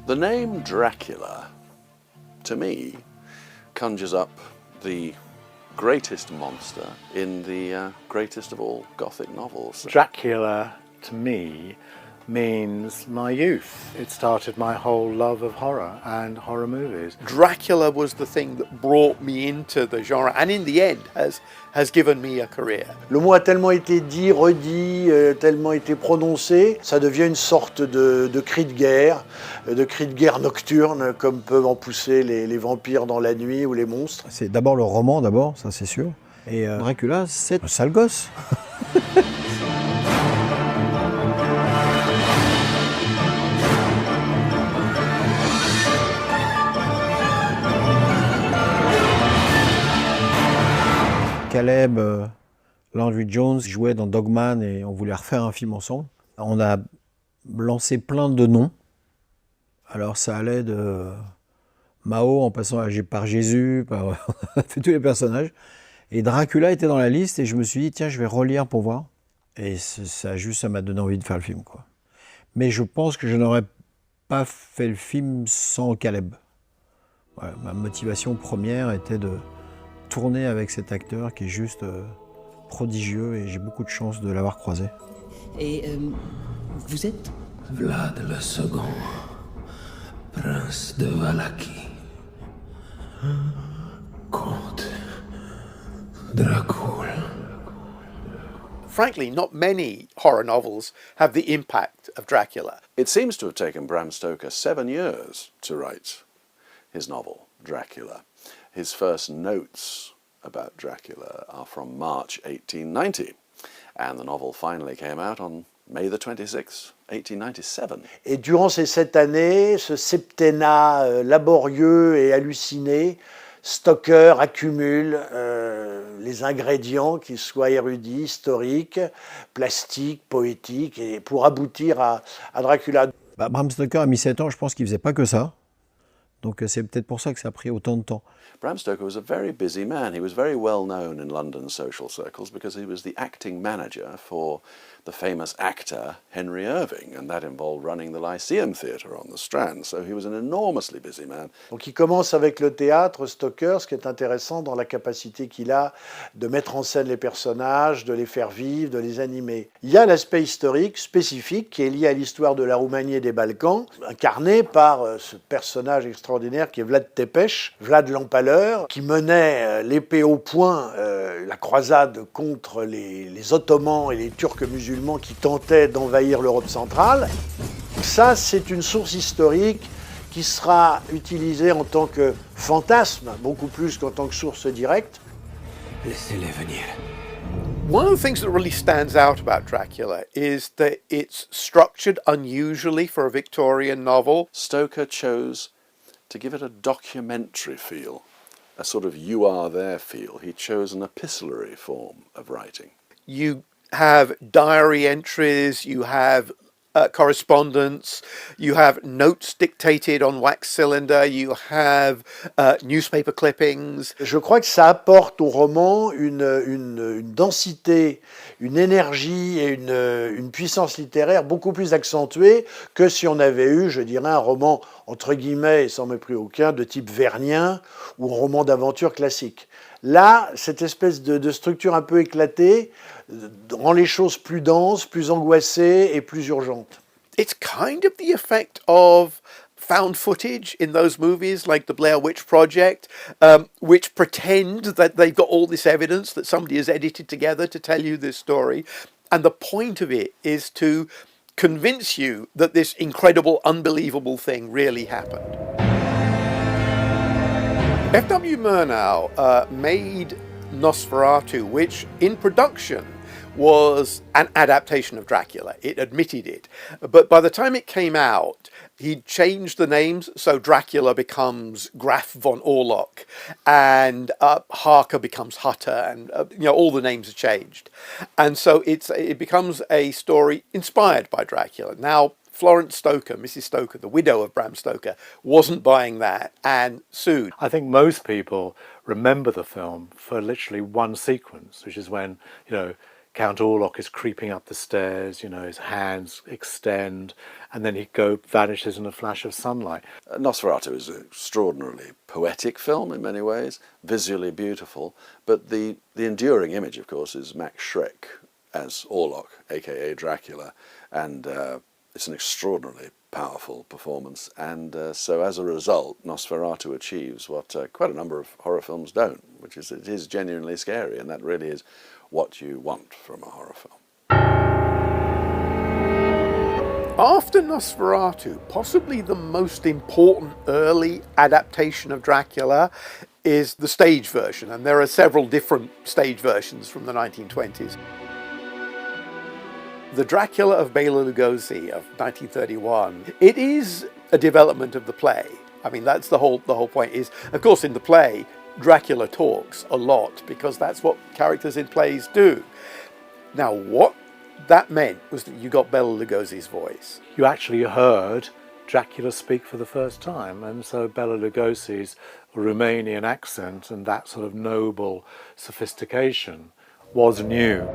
The name Dracula, to me, conjures up the greatest monster in the greatest of all Gothic novels. Dracula, to me, means my youth. It started my whole love of horror and horror movies. Dracula was the thing that brought me into the genre and in the end has given me a career. Le mot a tellement été dit, redit, tellement été prononcé, ça devient une sorte de cri de guerre nocturne, comme peuvent en pousser les vampires dans la nuit ou les monstres. C'est d'abord le roman, ça c'est sûr. Et Dracula, c'est un sale gosse. Caleb, Landry Jones jouait dans Dogman et on voulait refaire un film ensemble. On a lancé plein de noms. Alors ça allait de Mao en passant par Jésus, on a fait tous les personnages. Et Dracula était dans la liste et je me suis dit tiens je vais relire pour voir. Et ça m'a donné envie de faire le film, quoi. Mais je pense que je n'aurais pas fait le film sans Caleb. Ouais, ma motivation première était de tourner avec cet acteur qui est juste prodigieux et j'ai beaucoup de chance de l'avoir croisé. Et vous êtes Vlad le Second, prince de Valaki, comte Dracula. Frankly, not many horror novels have the impact of Dracula. It seems to have taken Bram Stoker 7 years to write his novel, Dracula. His first notes about Dracula are from March 1890, and the novel finally came out on May the 26th, 1897. Et durant ces 7 années, ce septennat laborieux et halluciné, Stoker accumule les ingrédients, qu'ils soient érudits, historiques, plastiques, poétiques, et pour aboutir à Dracula. Bram Stoker a mis 7 ans, je pense qu'il ne faisait pas que ça. Donc c'est peut-être pour ça que ça a pris autant de temps. Bram Stoker was a very busy man. He was very well known in London social circles because he was the acting manager for the famous actor Henry Irving, and that involved running the Lyceum Theatre on the Strand. So he was an enormously busy man. Donc il commence avec le théâtre, Stoker, ce qui est intéressant dans la capacité qu'il a de mettre en scène les personnages, de les faire vivre, de les animer. Il y a l'aspect historique spécifique qui est lié à l'histoire de la Roumanie et des Balkans, incarné par ce personnage extraordinaire qui est Vlad Tepes, Vlad l'Empaleur, qui menait l'épée au poing la croisade contre les Ottomans et les Turcs musulmans qui tentaient d'envahir l'Europe centrale. Ça, c'est une source historique qui sera utilisée en tant que fantasme, beaucoup plus qu'en tant que source directe. Laissez-les venir. One of the things that really stands out about Dracula is that it's structured unusually for a Victorian novel. Stoker chose to give it a documentary feel, a sort of you are there feel. He chose an epistolary form of writing. You have diary entries, you have correspondence, you have notes dictated on wax cylinder, you have newspaper clippings. Je crois que ça apporte au roman une densité, une énergie et une puissance littéraire beaucoup plus accentuée que si on avait eu, je dirais, un roman, entre guillemets, et sans mépris aucun, de type vernien ou un roman d'aventure classique. Là, cette espèce de structure un peu éclatée rend les choses plus denses, plus angoissées et plus urgentes. It's kind of the effect of found footage in those movies like the Blair Witch Project, which pretend that they've got all this evidence that somebody has edited together to tell you this story. And the point of it is to convince you that this incredible, unbelievable thing really happened. F.W. Murnau made Nosferatu, which in production was an adaptation of Dracula. It admitted it. But by the time it came out, he changed the names, so Dracula becomes Graf von Orlok, and Harker becomes Hutter, and all the names are changed. And so it becomes a story inspired by Dracula. Now, Florence Stoker, Mrs. Stoker, the widow of Bram Stoker, wasn't buying that and sued. I think most people remember the film for literally one sequence, which is when, Count Orlok is creeping up the stairs, you know, his hands extend, and then he vanishes in a flash of sunlight. Nosferatu is an extraordinarily poetic film in many ways, visually beautiful, but the enduring image, of course, is Max Schreck as Orlok, aka Dracula, and it's an extraordinarily powerful performance, and so as a result, Nosferatu achieves what quite a number of horror films don't, which is it is genuinely scary, and that really is what you want from a horror film. After Nosferatu, possibly the most important early adaptation of Dracula is the stage version, and there are several different stage versions from the 1920s. The Dracula of Bela Lugosi of 1931, it is a development of the play. I mean, that's the whole point is, of course, in the play, Dracula talks a lot because that's what characters in plays do. Now, what that meant was that you got Bela Lugosi's voice. You actually heard Dracula speak for the first time, and so Bela Lugosi's Romanian accent and that sort of noble sophistication was new.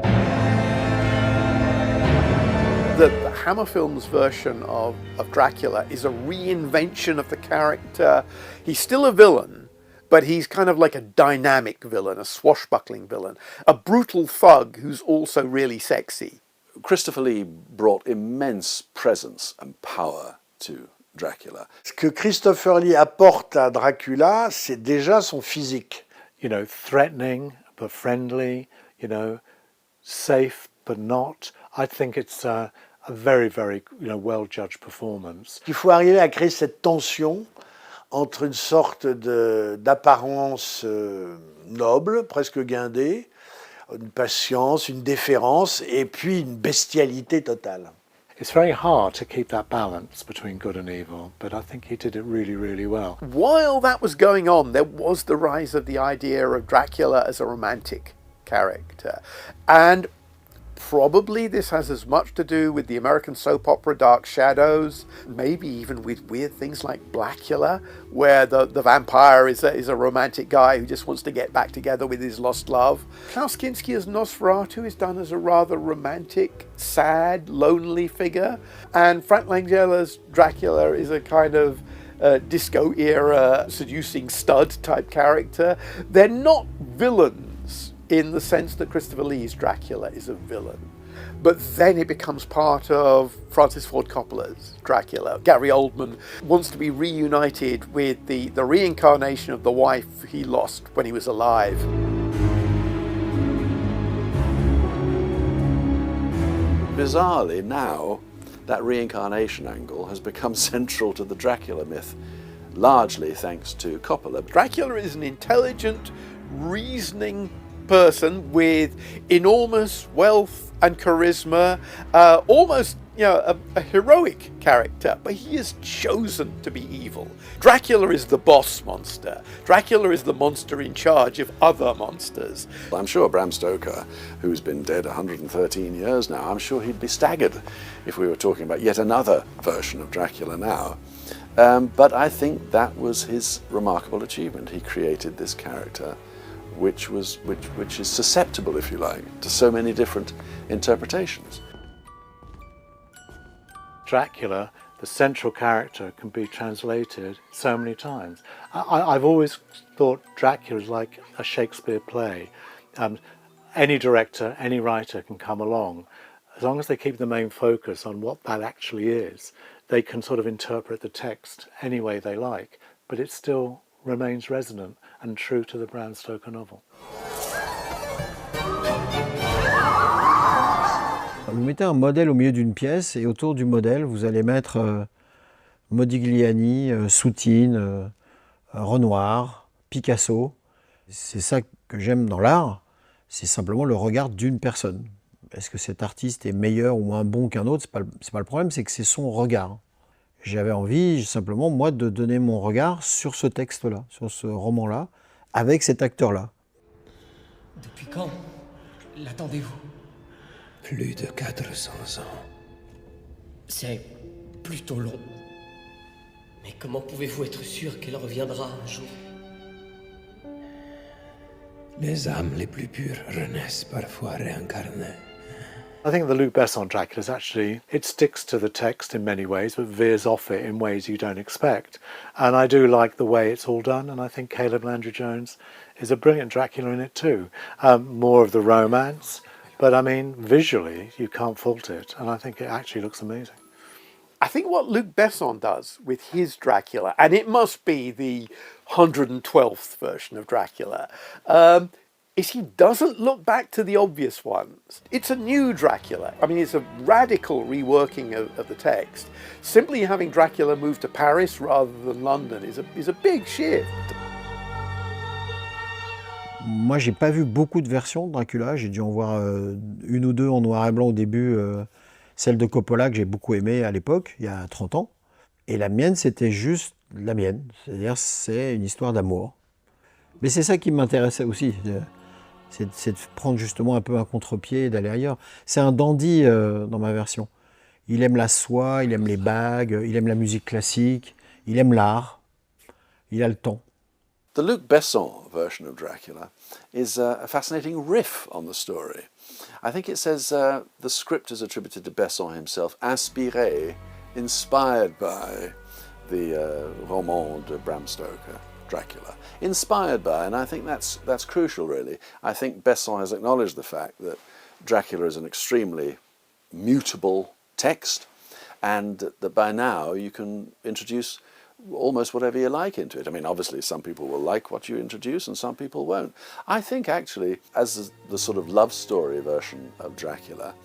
The Hammer Films version of Dracula is a reinvention of the character. He's still a villain, but he's kind of like a dynamic villain, a swashbuckling villain, a brutal thug who's also really sexy. Christopher Lee brought immense presence and power to Dracula. Ce que Christopher Lee apporte à Dracula, c'est déjà son physique. You know, threatening but friendly, you know, safe but not. I think it's a very, very, you know, well-judged performance. Il faut arriver à créer cette tension entre une sorte d'apparence noble, presque guindée, une patience, une déférence, et puis une bestialité totale. It's very hard to keep that balance between good and evil, but I think he did it really, really well. While that was going on, there was the rise of the idea of Dracula as a romantic character. And probably this has as much to do with the American soap opera Dark Shadows, maybe even with weird things like Blackula, where the vampire is a romantic guy who just wants to get back together with his lost love. Klaus Kinski as Nosferatu is done as a rather romantic, sad, lonely figure. And Frank Langella's Dracula is a kind of disco-era seducing stud type character. They're not villains in the sense that Christopher Lee's Dracula is a villain. But then it becomes part of Francis Ford Coppola's Dracula. Gary Oldman wants to be reunited with the reincarnation of the wife he lost when he was alive. Bizarrely, now, that reincarnation angle has become central to the Dracula myth, largely thanks to Coppola. Dracula is an intelligent, reasoning person with enormous wealth and charisma, almost, you know, a heroic character, but he is chosen to be evil. Dracula is the boss monster. Dracula is the monster in charge of other monsters. I'm sure Bram Stoker, who's been dead 113 years now, I'm sure he'd be staggered if we were talking about yet another version of Dracula now. But I think that was his remarkable achievement. He created this character which is susceptible, if you like, to so many different interpretations. Dracula, the central character, can be translated so many times. I've always thought Dracula is like a Shakespeare play. Any director, any writer can come along. As long as they keep the main focus on what that actually is, they can sort of interpret the text any way they like, but it still remains resonant and true to the Bram Stoker novel. Vous mettez un modèle au milieu d'une pièce et autour du modèle, vous allez mettre Modigliani, Soutine, Renoir, Picasso. C'est ça que j'aime dans l'art, c'est simplement le regard d'une personne. Est-ce que cet artiste est meilleur ou moins bon qu'un autre? C'est pas le problème, c'est que c'est son regard. J'avais envie simplement, moi, de donner mon regard sur ce texte-là, sur ce roman-là, avec cet acteur-là. Depuis quand l'attendez-vous? Plus de 400 ans. C'est plutôt long. Mais comment pouvez-vous être sûr qu'elle reviendra un jour? Les âmes les plus pures renaissent parfois réincarnées. I think the Luc Besson Dracula is actually, it sticks to the text in many ways, but veers off it in ways you don't expect. And I do like the way it's all done, and I think Caleb Landry Jones is a brilliant Dracula in it too. More of the romance, but I mean, visually, you can't fault it, and I think it actually looks amazing. I think what Luc Besson does with his Dracula, and it must be the 112th version of Dracula, is he doesn't look back to the obvious ones. It's a new Dracula. I mean, it's a radical reworking of the text. Simply having Dracula move to Paris rather than London is a big shift. Moi, j'ai pas vu beaucoup de versions de Dracula. J'ai dû en voir une ou deux en noir et blanc au début. Celle de Coppola que j'ai beaucoup aimée à l'époque, il y a 30 ans. Et la mienne, c'était juste la mienne. C'est-à-dire, c'est une histoire d'amour. Mais c'est ça qui m'intéressait aussi. C'est de prendre justement un peu un contre-pied et d'aller ailleurs. C'est un dandy dans ma version. Il aime la soie, il aime les bagues, il aime la musique classique, il aime l'art, il a le temps. The Luc Besson version of Dracula is a fascinating riff on the story. I think it says the script is attributed to Besson himself, inspired by the roman de Bram Stoker, Dracula. Inspired by, and I think that's crucial really. I think Besson has acknowledged the fact that Dracula is an extremely mutable text, and that by now you can introduce almost whatever you like into it. I mean, obviously some people will like what you introduce and some people won't. I think actually, as the sort of love story version of Dracula,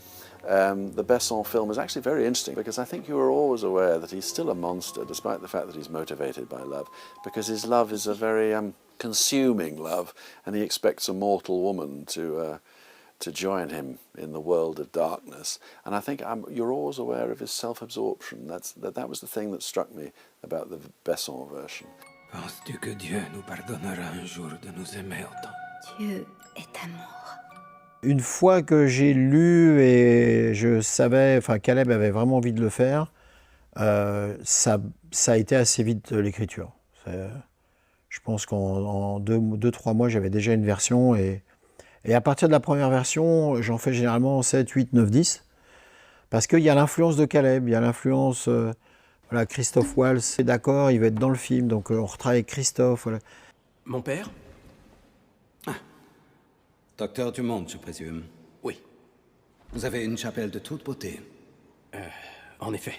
the Besson film is actually very interesting, because I think you are always aware that he's still a monster despite the fact that he's motivated by love, because his love is a very consuming love, and he expects a mortal woman to join him in the world of darkness. And I think you're always aware of his self-absorption. That was the thing that struck me about the Besson version. Penses-tu que Dieu nous pardonnera un jour de nous aimer autant? Dieu est amour. Une fois que j'ai lu et je savais, enfin Caleb avait vraiment envie de le faire, ça a été assez vite l'écriture. Je pense qu'en 2-3 mois, j'avais déjà une version, et à partir de la première version, j'en fais généralement 7, 8, 9, 10, parce qu'il y a l'influence de Caleb, il y a l'influence, voilà, Christophe Waltz, c'est d'accord, il va être dans le film, donc on retravaille avec Christophe. Voilà. Mon père? Docteur Dumont, je présume. Oui. Vous avez une chapelle de toute beauté. En effet.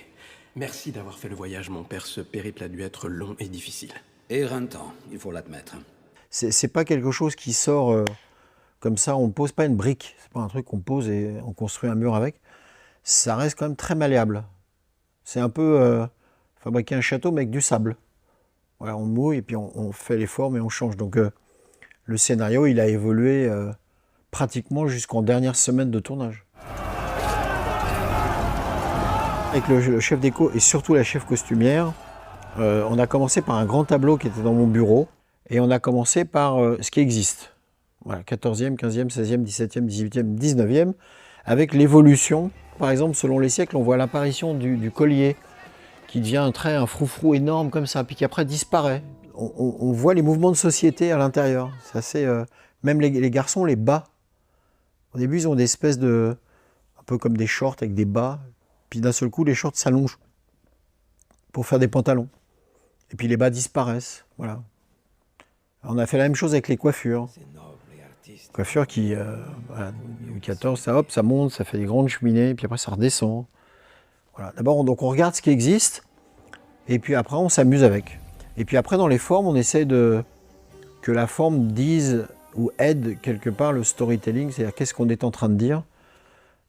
Merci d'avoir fait le voyage, mon père. Ce périple a dû être long et difficile. Et éreintant, il faut l'admettre. C'est pas quelque chose qui sort comme ça, on ne pose pas une brique. C'est pas un truc qu'on pose et on construit un mur avec. Ça reste quand même très malléable. C'est un peu fabriquer un château mais avec du sable. Voilà, on mouille et puis on fait les formes et on change. Donc le scénario, il a évolué pratiquement jusqu'en dernière semaine de tournage. Avec le chef déco et surtout la chef costumière, on a commencé par un grand tableau qui était dans mon bureau, et on a commencé par ce qui existe. Voilà, 14e, 15e, 16e, 17e, 18e, 19e, avec l'évolution. Par exemple, selon les siècles, on voit l'apparition du collier, qui devient un froufrou énorme comme ça, puis qui après disparaît. On voit les mouvements de société à l'intérieur. C'est assez, même les garçons, les bas. Au début, ils ont des espèces de... un peu comme des shorts avec des bas. Puis d'un seul coup, les shorts s'allongent pour faire des pantalons. Et puis les bas disparaissent. Voilà. On a fait la même chose avec les coiffures. Coiffures qui, voilà, Louis XIV, ça, hop, ça monte, ça fait des grandes cheminées, puis après ça redescend. Voilà. D'abord, donc on regarde ce qui existe, et puis après on s'amuse avec. Et puis après, dans les formes, on essaie que la forme dise ou aide quelque part le storytelling, c'est-à-dire qu'est-ce qu'on est en train de dire.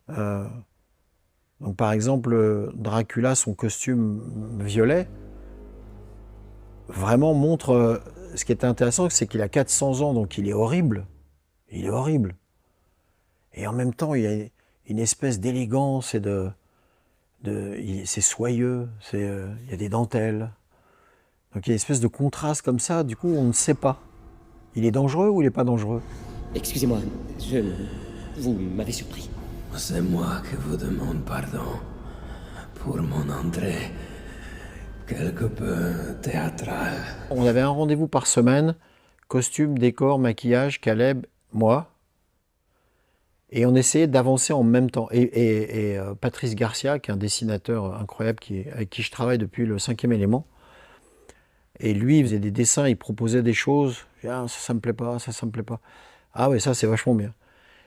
Donc par exemple, Dracula, son costume violet, vraiment montre... ce qui est intéressant, c'est qu'il a 400 ans, donc il est horrible. Il est horrible. Et en même temps, il y a une espèce d'élégance et c'est soyeux, il y a des dentelles. Donc il y a une espèce de contraste comme ça, du coup on ne sait pas. Il est dangereux ou il n'est pas dangereux? Excusez-moi, vous m'avez surpris. C'est moi qui vous demande pardon pour mon entrée quelque peu théâtrale. On avait un rendez-vous par semaine, costume, décor, maquillage, Caleb, moi. Et on essayait d'avancer en même temps. Et Patrice Garcia, qui est un dessinateur incroyable, avec qui je travaille depuis le 5e élément, et lui, il faisait des dessins, il proposait des choses. Ah, ça me plaît pas, ça me plaît pas. Ah ouais, ça c'est vachement bien.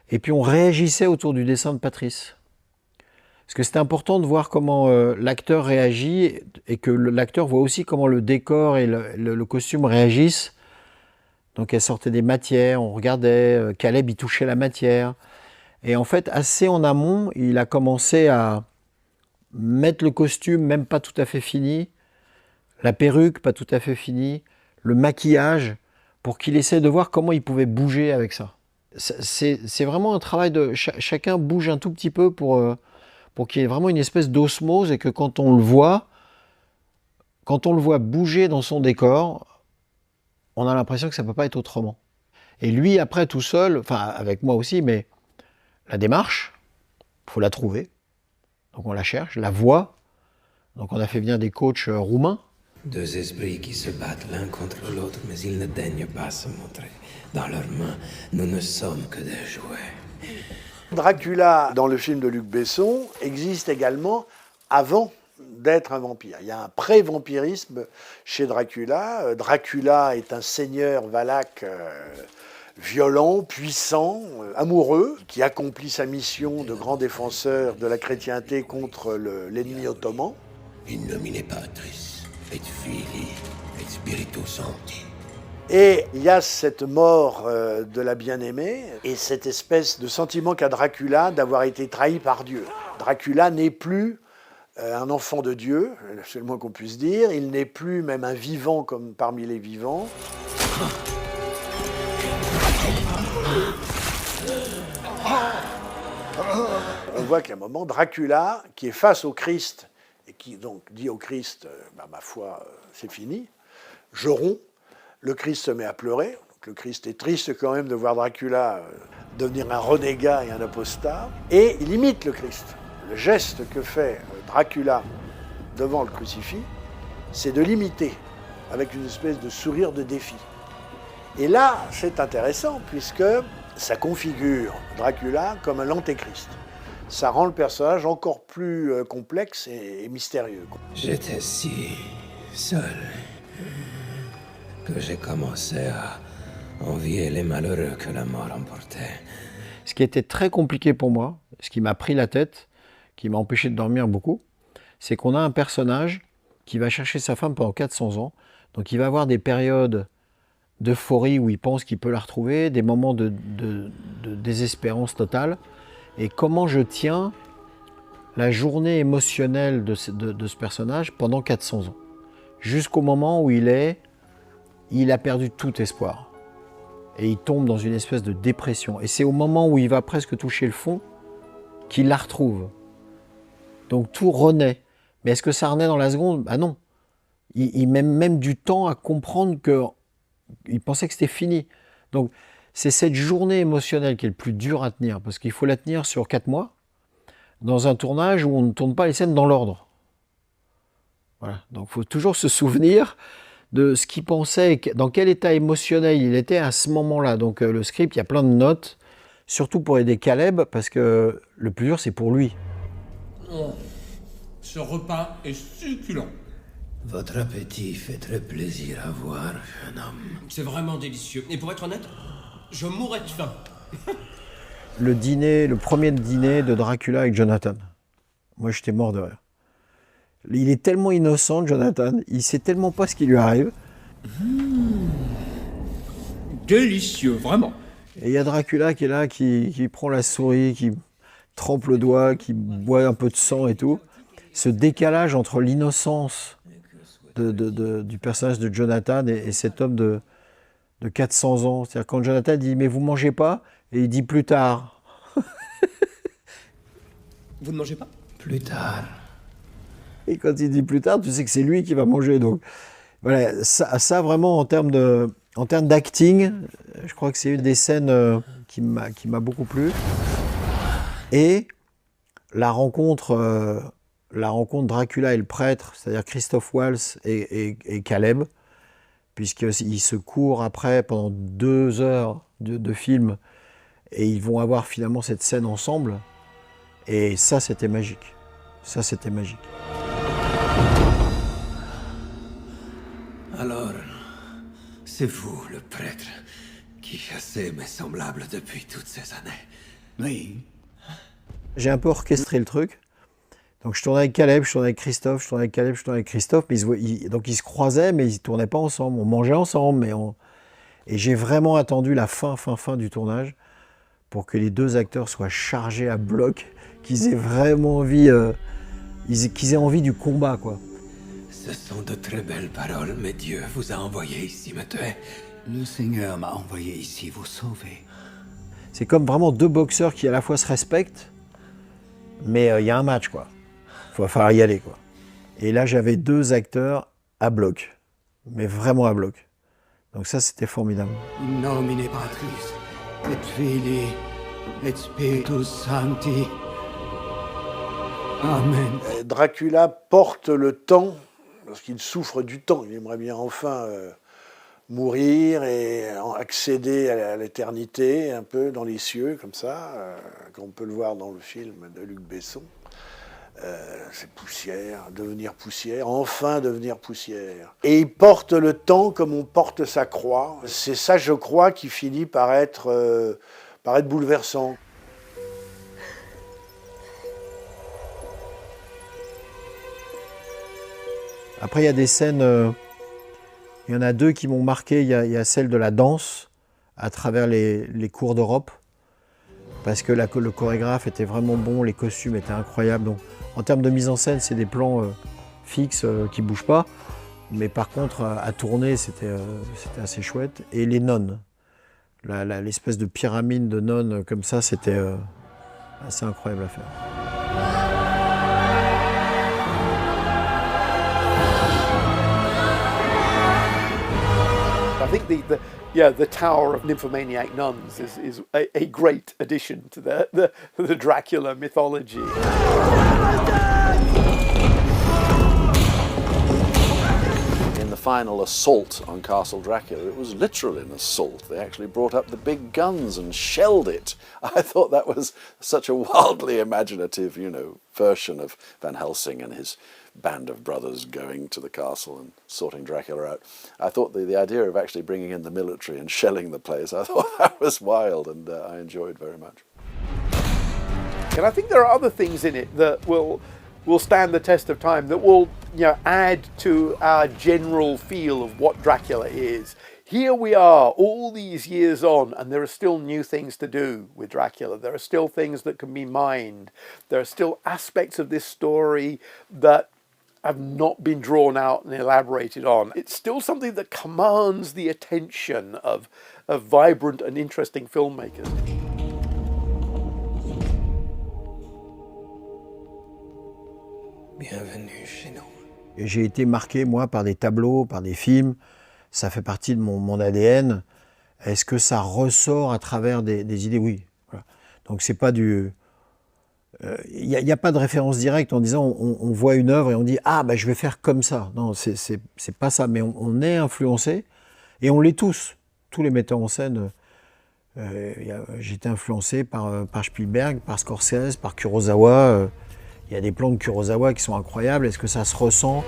Et puis on réagissait autour du dessin de Patrice. Parce que c'était important de voir comment l'acteur réagit et que l'acteur voit aussi comment le décor et le costume réagissent. Donc elle sortait des matières, on regardait, Caleb il touchait la matière. Et en fait, assez en amont, il a commencé à mettre le costume, même pas tout à fait fini, la perruque, pas tout à fait finie, le maquillage, pour qu'il essaie de voir comment il pouvait bouger avec ça. C'est vraiment un travail de... Chacun bouge un tout petit peu pour qu'il y ait vraiment une espèce d'osmose et que quand on le voit bouger dans son décor, on a l'impression que ça ne peut pas être autrement. Et lui, après, tout seul, enfin avec moi aussi, mais la démarche, il faut la trouver. Donc on la cherche, la voix. Donc on a fait venir des coachs roumains. Deux esprits qui se battent l'un contre l'autre, mais ils ne daignent pas se montrer. Dans leurs mains, nous ne sommes que des jouets. Dracula, dans le film de Luc Besson, existe également avant d'être un vampire. Il y a un pré-vampirisme chez Dracula. Dracula est un seigneur valaque violent, puissant, amoureux, qui accomplit sa mission de grand défenseur de la chrétienté contre l'ennemi ottoman. In nomine Patris et Filii et Spiritus Sancti. Et il y a cette mort de la bien-aimée et cette espèce de sentiment qu'a Dracula d'avoir été trahi par Dieu. Dracula n'est plus un enfant de Dieu, c'est le moins qu'on puisse dire. Il n'est plus même un vivant comme parmi les vivants. On voit qu'à un moment, Dracula, qui est face au Christ, et qui donc dit au Christ, ma foi, c'est fini, je romps. Le Christ se met à pleurer. Donc le Christ est triste quand même de voir Dracula devenir un renégat et un apostat. Et il imite le Christ. Le geste que fait Dracula devant le crucifix, c'est de l'imiter, avec une espèce de sourire de défi. Et là, c'est intéressant, puisque ça configure Dracula comme l'antéchrist. Ça rend le personnage encore plus complexe et mystérieux. J'étais si seul que j'ai commencé à envier les malheureux que la mort emportait. Ce qui était très compliqué pour moi, ce qui m'a pris la tête, qui m'a empêché de dormir beaucoup, c'est qu'on a un personnage qui va chercher sa femme pendant 400 ans. Donc il va avoir des périodes d'euphorie où il pense qu'il peut la retrouver, des moments de désespérance totale. Et comment je tiens la journée émotionnelle de ce personnage pendant 400 ans. Jusqu'au moment où il a perdu tout espoir. Et il tombe dans une espèce de dépression. Et c'est au moment où il va presque toucher le fond qu'il la retrouve. Donc tout renaît. Mais est-ce que ça renaît dans la seconde? Ah non. Il met même du temps à comprendre qu'il pensait que c'était fini. Donc c'est cette journée émotionnelle qui est le plus dur à tenir. Parce qu'il faut la tenir sur 4 mois. Dans un tournage où on ne tourne pas les scènes dans l'ordre. Voilà. Donc il faut toujours se souvenir de ce qu'il pensait, dans quel état émotionnel il était à ce moment-là. Donc le script, il y a plein de notes, surtout pour aider Caleb, parce que le plus dur, c'est pour lui. Oh, ce repas est succulent. Votre appétit fait très plaisir à voir, jeune homme. C'est vraiment délicieux. Et pour être honnête, je mourrais de faim. Le premier dîner de Dracula avec Jonathan. Moi, j'étais mort de rire. Il est tellement innocent, Jonathan. Il sait tellement pas ce qui lui arrive. Délicieux, vraiment. Et il y a Dracula qui est là, qui prend la souris, qui trempe le doigt, qui boit un peu de sang et tout. Ce décalage entre l'innocence du personnage de Jonathan et cet homme de 400 ans. C'est-à-dire quand Jonathan dit « mais vous mangez pas ?» et il dit « plus tard ». Vous ne mangez pas? Plus tard. Et quand il dit « plus tard », tu sais que c'est lui qui va manger. Donc voilà, ça vraiment en termes d'acting, je crois que c'est une des scènes qui m'a beaucoup plu. Et la rencontre Dracula et le prêtre, c'est-à-dire Christophe Waltz et Caleb, puisqu'ils se courent après pendant 2 heures de film, Et ils vont avoir finalement cette scène ensemble. Et ça, c'était magique. Ça, c'était magique. Alors, c'est vous, le prêtre, qui chassez mes semblables depuis toutes ces années. Oui. J'ai un peu orchestré le truc. Donc je tournais avec Caleb, je tournais avec Christophe, je tournais avec Caleb, je tournais avec Christophe. Mais donc ils se croisaient, mais ils ne tournaient pas ensemble. On mangeait ensemble, Et j'ai vraiment attendu la fin du tournage pour que les deux acteurs soient chargés à bloc, qu'ils aient vraiment envie, qu'ils aient envie du combat, quoi. Ce sont de très belles paroles, mais Dieu vous a envoyé ici me tuer. Le Seigneur m'a envoyé ici vous sauver. C'est comme vraiment deux boxeurs qui à la fois se respectent, mais il y a un match, quoi. Il va falloir y aller, quoi. Et là, j'avais deux acteurs à bloc, mais vraiment à bloc. Donc ça, c'était formidable. In nomine Patris, et Filii, et Spiritus Sancti. Amen. Dracula porte le temps, parce qu'il souffre du temps. Il aimerait bien enfin mourir et accéder à l'éternité, un peu dans les cieux, comme ça, comme on peut le voir dans le film de Luc Besson. C'est poussière, devenir poussière, enfin devenir poussière. Et il porte le temps comme on porte sa croix. C'est ça, je crois, qui finit par être bouleversant. Après, il y a des scènes, il y en a deux qui m'ont marqué. Il y a celle de la danse à travers les cours d'Europe, parce que le chorégraphe était vraiment bon, les costumes étaient incroyables. Donc, en termes de mise en scène, c'est des plans fixes qui ne bougent pas. Mais par contre, à tourner, c'était assez chouette. Et les nonnes, l'espèce de pyramide de nonnes comme ça, c'était assez incroyable à faire. I think the Tower of Nymphomaniac Nuns is a great addition to the Dracula mythology. In the final assault on Castle Dracula, it was literally an assault. They actually brought up the big guns and shelled it. I thought that was such a wildly imaginative, version of Van Helsing and his band of brothers going to the castle and sorting Dracula out. I thought the idea of actually bringing in the military and shelling the place, I thought that was wild, and I enjoyed very much. And I think there are other things in it that will stand the test of time, that will add to our general feel of what Dracula is. Here we are, all these years on, and there are still new things to do with Dracula. There are still things that can be mined. There are still aspects of this story that have not been drawn out and elaborated on. It's still something that commands the attention of vibrant and interesting filmmakers. Bienvenue chez nous. Et j'ai été marqué, moi, par des tableaux, par des films. Ça fait partie de mon ADN. Est-ce que ça ressort à travers des idées? Oui. Voilà. Donc c'est pas du... Il n'y a pas de référence directe en disant on voit une œuvre et on dit « Ah, je vais faire comme ça ». Non, c'est pas ça. Mais on est influencé, et on l'est tous. Tous les metteurs en scène. J'ai été influencé par Spielberg, par Scorsese, par Kurosawa. Il y a des plans de Kurosawa qui sont incroyables. Est-ce que ça se ressent?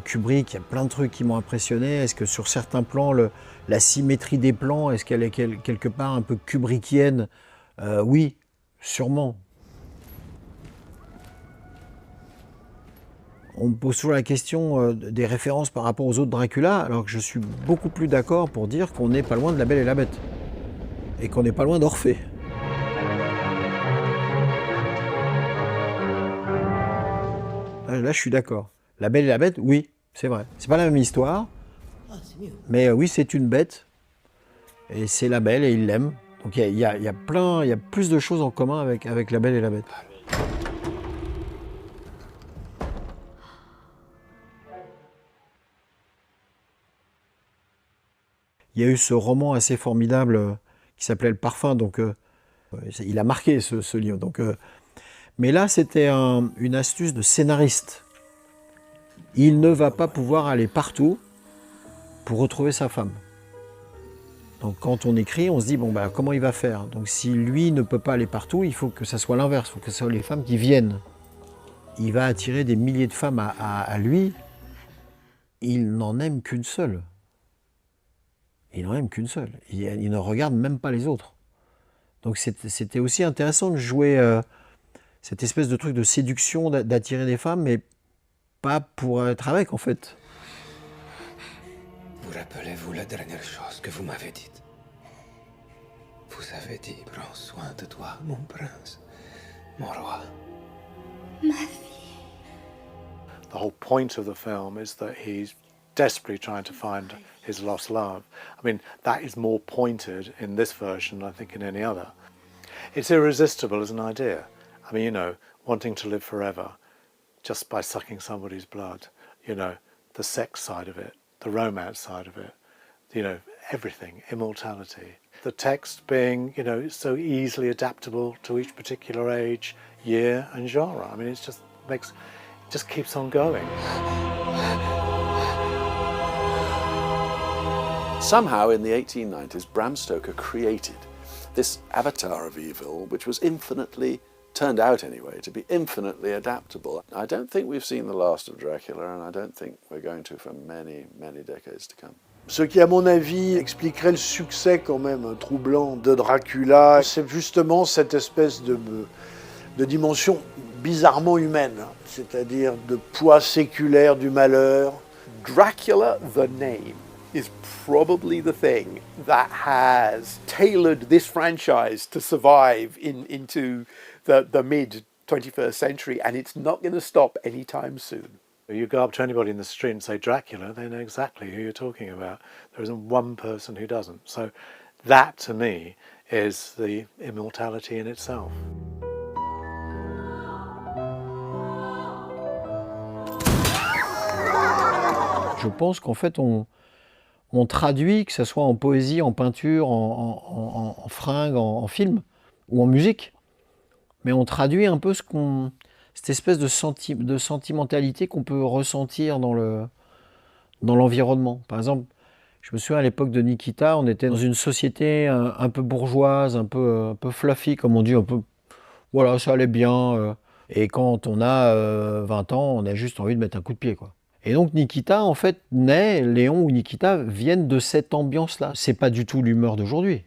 Kubrick, il y a plein de trucs qui m'ont impressionné. Est-ce que sur certains plans, la symétrie des plans, est-ce qu'elle est quelque part un peu kubrickienne? Oui, sûrement. On me pose toujours la question des références par rapport aux autres Dracula, alors que je suis beaucoup plus d'accord pour dire qu'on n'est pas loin de La Belle et la Bête. Et qu'on n'est pas loin d'Orphée. Là, je suis d'accord. La Belle et la Bête, oui, c'est vrai. C'est pas la même histoire, mais oui, c'est une bête. Et c'est la Belle et il l'aime. Donc il y a plus de choses en commun avec La Belle et la Bête. Il y a eu ce roman assez formidable qui s'appelait Le Parfum, donc il a marqué ce livre. Donc, mais là, c'était une astuce de scénariste. Il ne va pas pouvoir aller partout, pour retrouver sa femme. Donc quand on écrit, on se dit, bon, bah, comment il va faire? Donc si lui ne peut pas aller partout, il faut que ça soit l'inverse, il faut que ce soit les femmes qui viennent. Il va attirer des milliers de femmes à lui. Il n'en aime qu'une seule. Il n'en aime qu'une seule. Il ne regarde même pas les autres. Donc c'était aussi intéressant de jouer cette espèce de truc de séduction, d'attirer des femmes, mais pas pour être avec, en fait. Vous rappelez-vous la dernière chose que vous m'avez dite? Vous avez dit, prends soin de toi, mon prince, mon roi. Ma fille. The whole point of the film is that he's desperately trying to find his lost love. I mean, that is more pointed in this version, I think, in any other. It's irresistible as an idea. I mean, you know, wanting to live forever just by sucking somebody's blood, you know, the sex side of it, the romance side of it, you know, everything, immortality. The text being, you know, so easily adaptable to each particular age, year and genre. I mean, it just keeps on going. Somehow in the 1890s, Bram Stoker created this avatar of evil, which was infinitely, turned out anyway, to be infinitely adaptable. I don't think we've seen the last of Dracula, and I don't think we're going to for many, many decades to come. Ce qui, à mon avis, expliquerait le succès quand même troublant de Dracula, c'est justement cette espèce de dimension bizarrement humaine, c'est-à-dire de poids séculaire du malheur. Dracula, the name, is probably the thing that has tailored this franchise to survive into the mid-21st century, and it's not going to stop anytime soon. You go up to anybody in the street and say Dracula, they know exactly who you're talking about. There isn't one person who doesn't. So that, to me, is the immortality in itself. Je pense qu'en fait, on traduit, que ce soit en poésie, en peinture, en fringues, en film ou en musique, mais on traduit un peu cette espèce de sentimentalité qu'on peut ressentir dans l'environnement. Par exemple, je me souviens à l'époque de Nikita, on était dans une société un peu bourgeoise, un peu fluffy, comme on dit, un peu, voilà, ça allait bien. Et quand on a 20 ans, on a juste envie de mettre un coup de pied, quoi. Et donc Nikita, en fait, Léon ou Nikita viennent de cette ambiance-là. C'est pas du tout l'humeur d'aujourd'hui.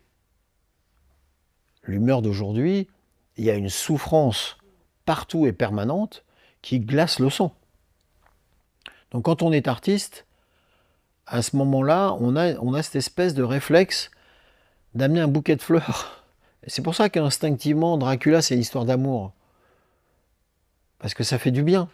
L'humeur d'aujourd'hui, il y a une souffrance partout et permanente qui glace le sang. Donc quand on est artiste, à ce moment-là, on a cette espèce de réflexe d'amener un bouquet de fleurs. Et c'est pour ça qu'instinctivement, Dracula, c'est une histoire d'amour. Parce que ça fait du bien.